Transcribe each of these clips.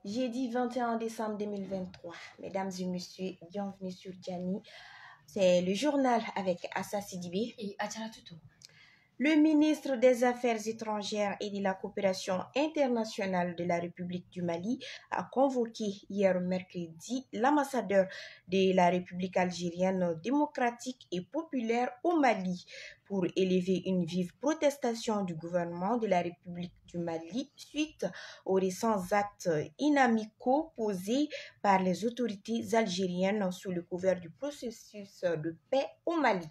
Jeudi 21 décembre 2023. Mesdames et messieurs, bienvenue sur Gianni. C'est le journal avec Assa Sidibé et Adjara Tutu. Le ministre des Affaires étrangères et de la coopération internationale de la République du Mali a convoqué hier mercredi l'ambassadeur de la République algérienne démocratique et populaire au Mali pour élever une vive protestation du gouvernement de la République du Mali suite aux récents actes inamicaux posés par les autorités algériennes sous le couvert du processus de paix au Mali.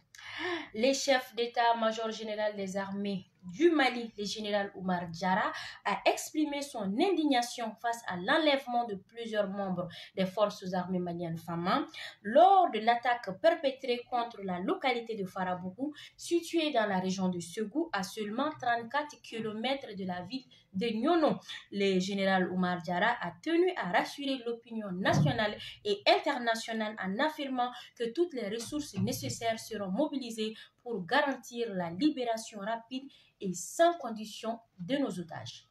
Les chefs d'état-major général des armées du Mali, le général Oumar Diarra, a exprimé son indignation face à l'enlèvement de plusieurs membres des forces armées maliennes FAMA lors de l'attaque perpétrée contre la localité de Farabougou, située dans la région de Ségou, à seulement 34 km de la ville de Nyono. Le général Oumar Diarra a tenu à rassurer l'opinion nationale et internationale en affirmant que toutes les ressources nécessaires seront mobilisées pour garantir la libération rapide et sans condition de nos otages.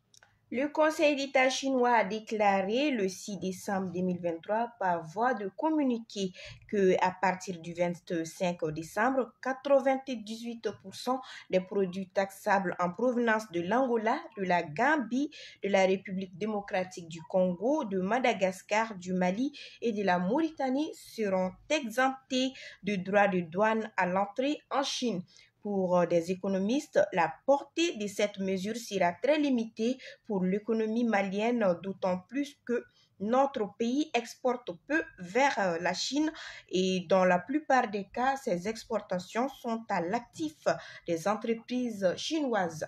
Le Conseil d'État chinois a déclaré le 6 décembre 2023 par voie de communiqué que à partir du 25 décembre, 98% des produits taxables en provenance de l'Angola, de la Gambie, de la République démocratique du Congo, de Madagascar, du Mali et de la Mauritanie seront exemptés de droits de douane à l'entrée en Chine. Pour des économistes, la portée de cette mesure sera très limitée pour l'économie malienne, d'autant plus que notre pays exporte peu vers la Chine et dans la plupart des cas, ces exportations sont à l'actif des entreprises chinoises.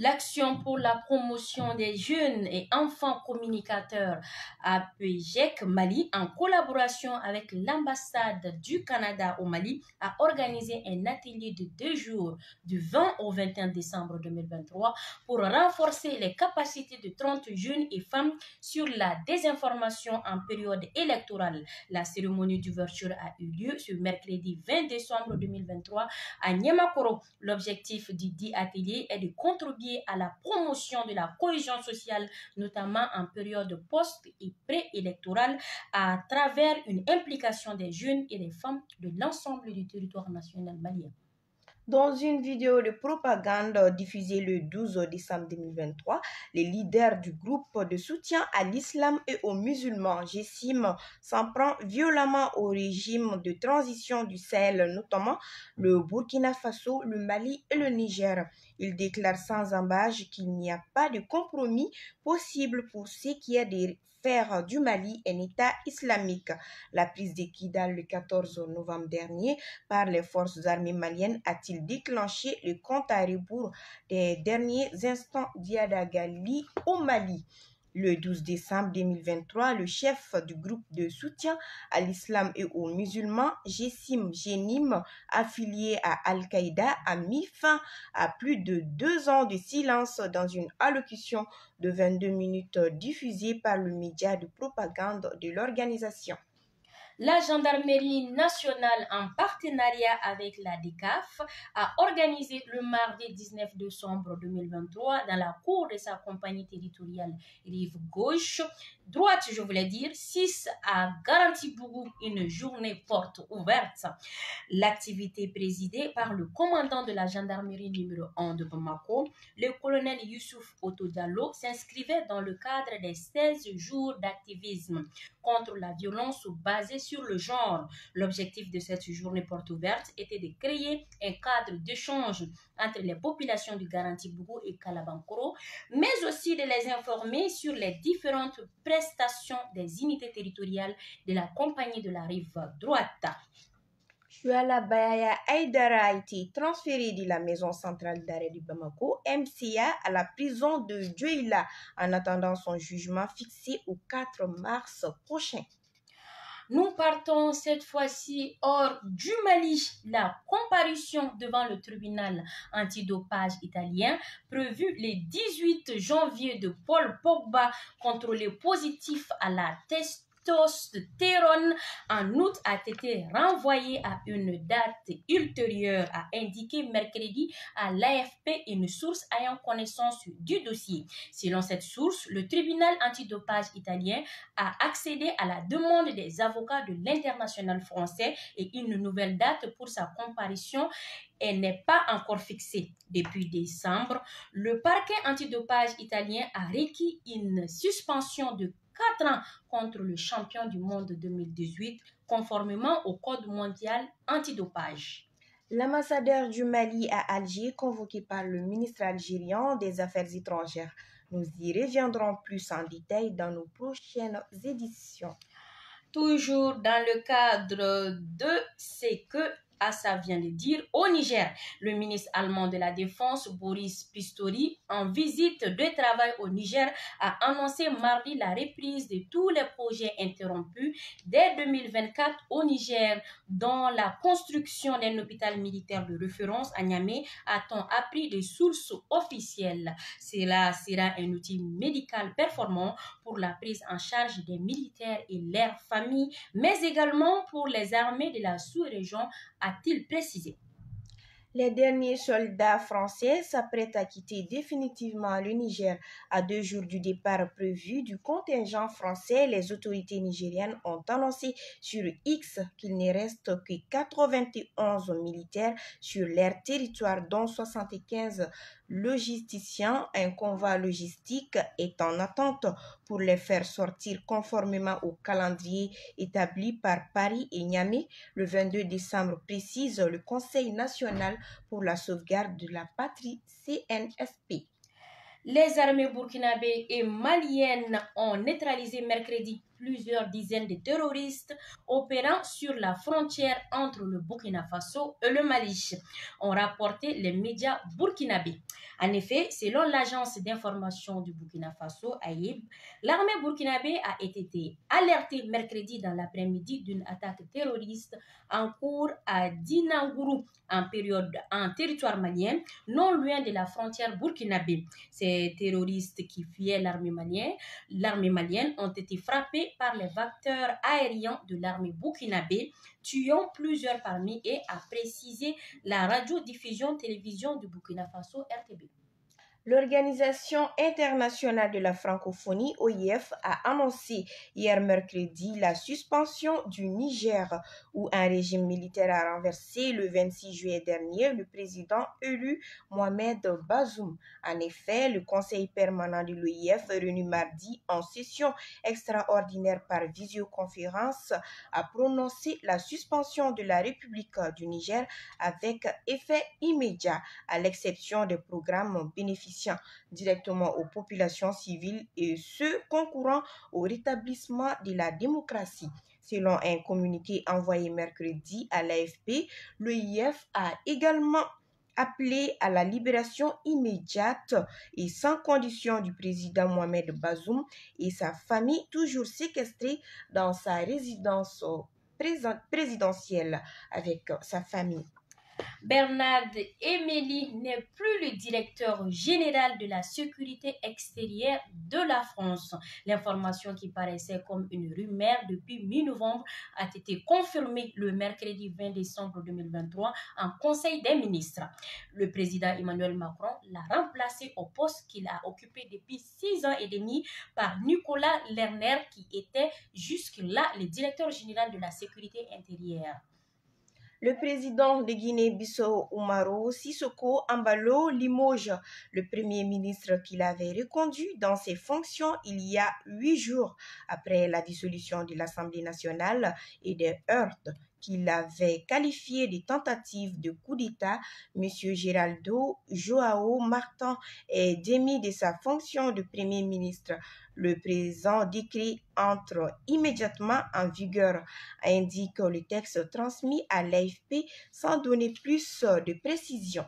L'Action pour la promotion des jeunes et enfants communicateurs APGEC Mali, en collaboration avec l'ambassade du Canada au Mali, a organisé un atelier de 2 jours du 20 au 21 décembre 2023 pour renforcer les capacités de 30 jeunes et femmes sur la désinformation en période électorale. La cérémonie d'ouverture a eu lieu ce mercredi 20 décembre 2023 à Niamakoro. L'objectif du dit atelier est de contribuer à la promotion de la cohésion sociale, notamment en période post- et pré-électorale, à travers une implication des jeunes et des femmes de l'ensemble du territoire national malien. Dans une vidéo de propagande diffusée le 12 décembre 2023, les leaders du groupe de soutien à l'islam et aux musulmans, GESIM, s'en prend violemment au régime de transition du Sahel, notamment le Burkina Faso, le Mali et le Niger. Ils déclarent sans embâche qu'il n'y a pas de compromis possible pour ce qui est de faire du Mali un État islamique. La prise de Kidal le 14 novembre dernier par les forces armées maliennes a-t-il déclenché le compte à rebours des derniers instants d'Iadagali au Mali. Le 12 décembre 2023, le chef du groupe de soutien à l'islam et aux musulmans, GESIM Génim, affilié à Al-Qaïda, a mis fin à plus de 2 ans de silence dans une allocution de 22 minutes diffusée par le média de propagande de l'organisation. La gendarmerie nationale, en partenariat avec la DECAF, a organisé le mardi 19 décembre 2023 dans la cour de sa compagnie territoriale Rive Gauche, droite je voulais dire, 6 à Garantibougou, une journée porte ouverte. L'activité présidée par le commandant de la gendarmerie numéro 1 de Bamako, le colonel Youssouf Otto Diallo, s'inscrivait dans le cadre des 16 jours d'activisme contre la violence basée sur le genre. L'objectif de cette journée porte ouverte était de créer un cadre d'échange entre les populations du Garantibougou et Kalabankoro, mais aussi de les informer sur les différentes prestations des unités territoriales de la compagnie de la rive droite. Shuala Bayaya Aïdara a été transféré de la maison centrale d'arrêt de Bamako, MCA, à la prison de Djouila en attendant son jugement fixé au 4 mars prochain. Nous partons cette fois-ci hors du Mali. La comparution devant le tribunal antidopage italien prévue le 18 janvier de Paul Pogba, contrôlé positif à la testostérone en août a été renvoyé à une date ultérieure, a indiqué mercredi à l'AFP une source ayant connaissance du dossier. Selon cette source, le tribunal antidopage italien a accédé à la demande des avocats de l'international français et une nouvelle date pour sa comparution n'est pas encore fixée. Depuis décembre, le parquet antidopage italien a requis une suspension de 4 ans contre le champion du monde 2018, conformément au Code mondial antidopage. L'ambassadeur du Mali à Alger, convoqué par le ministre algérien des Affaires étrangères. Nous y reviendrons plus en détail dans nos prochaines éditions. Toujours dans le cadre de ce que Assa vient de dire, au Niger, le ministre allemand de la Défense, Boris Pistori, en visite de travail au Niger, a annoncé mardi la reprise de tous les projets interrompus dès 2024 au Niger, dont la construction d'un hôpital militaire de référence à Niamey, a-t-on appris des sources officielles. Cela sera un outil médical performant pour la prise en charge des militaires et leurs familles, mais également pour les armées de la sous-région, a-t-il précisé. Les derniers soldats français s'apprêtent à quitter définitivement le Niger. À 2 jours du départ prévu du contingent français, les autorités nigériennes ont annoncé sur X qu'il ne reste que 91 militaires sur leur territoire, dont 75 logisticiens. Un convoi logistique est en attente pour les faire sortir conformément au calendrier établi par Paris et Niamey. Le 22 décembre, précise le Conseil national pour la sauvegarde de la patrie, CNSP. Les armées burkinabées et maliennes ont neutralisé mercredi plusieurs dizaines de terroristes opérant sur la frontière entre le Burkina Faso et le Mali, ont rapporté les médias burkinabés. En effet, selon l'agence d'information du Burkina Faso, AIB, l'armée burkinabé a été alertée mercredi dans l'après-midi d'une attaque terroriste en cours à Dinangourou, en territoire malien, non loin de la frontière burkinabé. Ces terroristes qui fuyaient l'armée malienne ont été frappés par les vecteurs aériens de l'armée burkinabé, tuant plusieurs parmi eux, a précisé la radiodiffusion télévision du Burkina Faso RTB. L'Organisation internationale de la francophonie, OIF, a annoncé hier mercredi la suspension du Niger, où un régime militaire a renversé le 26 juillet dernier le président élu Mohamed Bazoum. En effet, le Conseil permanent de l'OIF, réuni mardi en session extraordinaire par visioconférence, a prononcé la suspension de la République du Niger avec effet immédiat, à l'exception des programmes bénéficiant directement aux populations civiles et ceux concourant au rétablissement de la démocratie. Selon un communiqué envoyé mercredi à l'AFP, l'OIF a également appelé à la libération immédiate et sans condition du président Mohamed Bazoum et sa famille toujours séquestrée dans sa résidence présidentielle avec sa famille. Bernard Emeli n'est plus le directeur général de la sécurité extérieure de la France. L'information qui paraissait comme une rumeur depuis mi-novembre a été confirmée le mercredi 20 décembre 2023 en Conseil des ministres. Le président Emmanuel Macron l'a remplacé au poste qu'il a occupé depuis 6 ans et demi par Nicolas Lerner, qui était jusque-là le directeur général de la sécurité intérieure. Le président de Guinée-Bissau, Umaro Sissoko Embalo, limoge le premier ministre qu'il avait reconduit dans ses fonctions il y a 8 jours après la dissolution de l'Assemblée nationale et des heurts qu'il avait qualifié de tentatives de coup d'État. M. Geraldo João Martin est démis de sa fonction de Premier ministre. Le présent décret entre immédiatement en vigueur, indique le texte transmis à l'AFP sans donner plus de précision.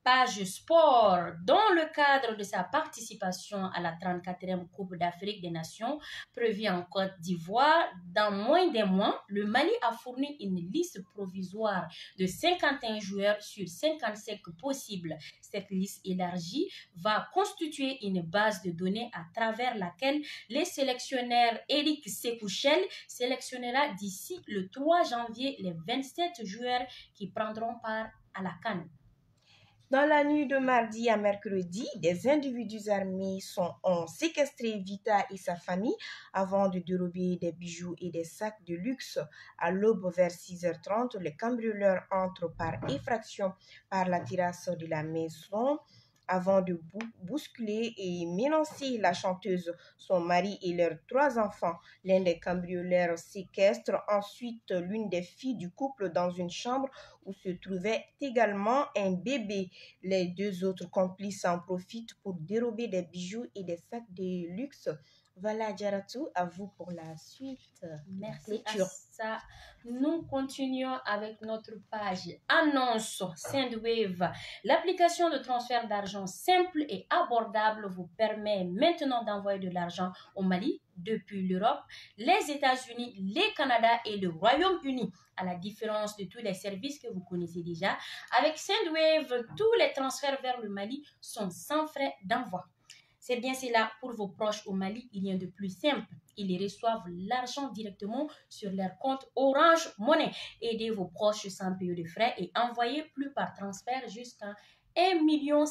Page sport. Dans le cadre de sa participation à la 34e Coupe d'Afrique des Nations prévue en Côte d'Ivoire, dans moins d'un mois, le Mali a fourni une liste provisoire de 51 joueurs sur 55 possibles. Cette liste élargie va constituer une base de données à travers laquelle les sélectionneurs Eric Sekouchel sélectionnera d'ici le 3 janvier les 27 joueurs qui prendront part à la CAN. Dans la nuit de mardi à mercredi, des individus armés ont séquestré Vita et sa famille avant de dérober des bijoux et des sacs de luxe. À l'aube vers 6h30, les cambrioleurs entrent par effraction par la terrasse de la maison avant de bousculer et menacer la chanteuse, son mari et leurs 3 enfants. L'un des cambrioleurs séquestre ensuite l'une des filles du couple dans une chambre où se trouvait également un bébé. Les 2 autres complices en profitent pour dérober des bijoux et des sacs de luxe. Voilà, Jaratou, à vous pour la suite. Merci à ça. Nous continuons avec notre page annonce Sendwave. L'application de transfert d'argent simple et abordable vous permet maintenant d'envoyer de l'argent au Mali depuis l'Europe, les États-Unis, le Canada et le Royaume-Uni. À la différence de tous les services que vous connaissez déjà, avec Sendwave, tous les transferts vers le Mali sont sans frais d'envoi. C'est bien cela pour vos proches au Mali, il y a de plus simple. Ils reçoivent l'argent directement sur leur compte Orange Money. Aidez vos proches sans payer de frais et envoyez plus par transfert jusqu'à 1,5 million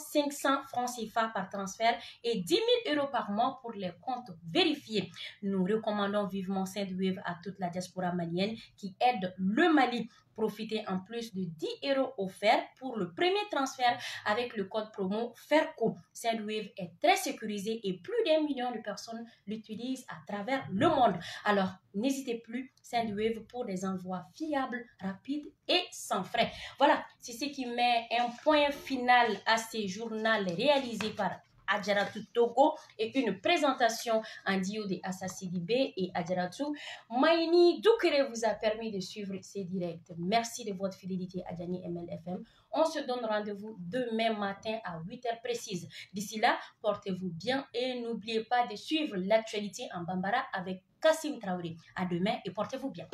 francs CFA par transfert et 10 000 euros par mois pour les comptes vérifiés. Nous recommandons vivement Sendwave à toute la diaspora malienne qui aide le Mali. Profitez en plus de 10 euros offerts pour le premier transfert avec le code promo FERCO. Sendwave est très sécurisé et plus d'1 million de personnes l'utilisent à travers le monde. Alors, n'hésitez plus, Sendwave pour des envois fiables, rapides et sans frais. Voilà, c'est ce qui met un point final à ce journal réalisé par Adjaratou Togo et une présentation en duo de Assassidi B et Adjaratou Maïni Doukere vous a permis de suivre ces directs. Merci de votre fidélité à Djani MLFM. On se donne rendez-vous demain matin à 8h précise. D'ici là, portez-vous bien et n'oubliez pas de suivre l'actualité en Bambara avec Kassim Traoré. À demain et portez-vous bien.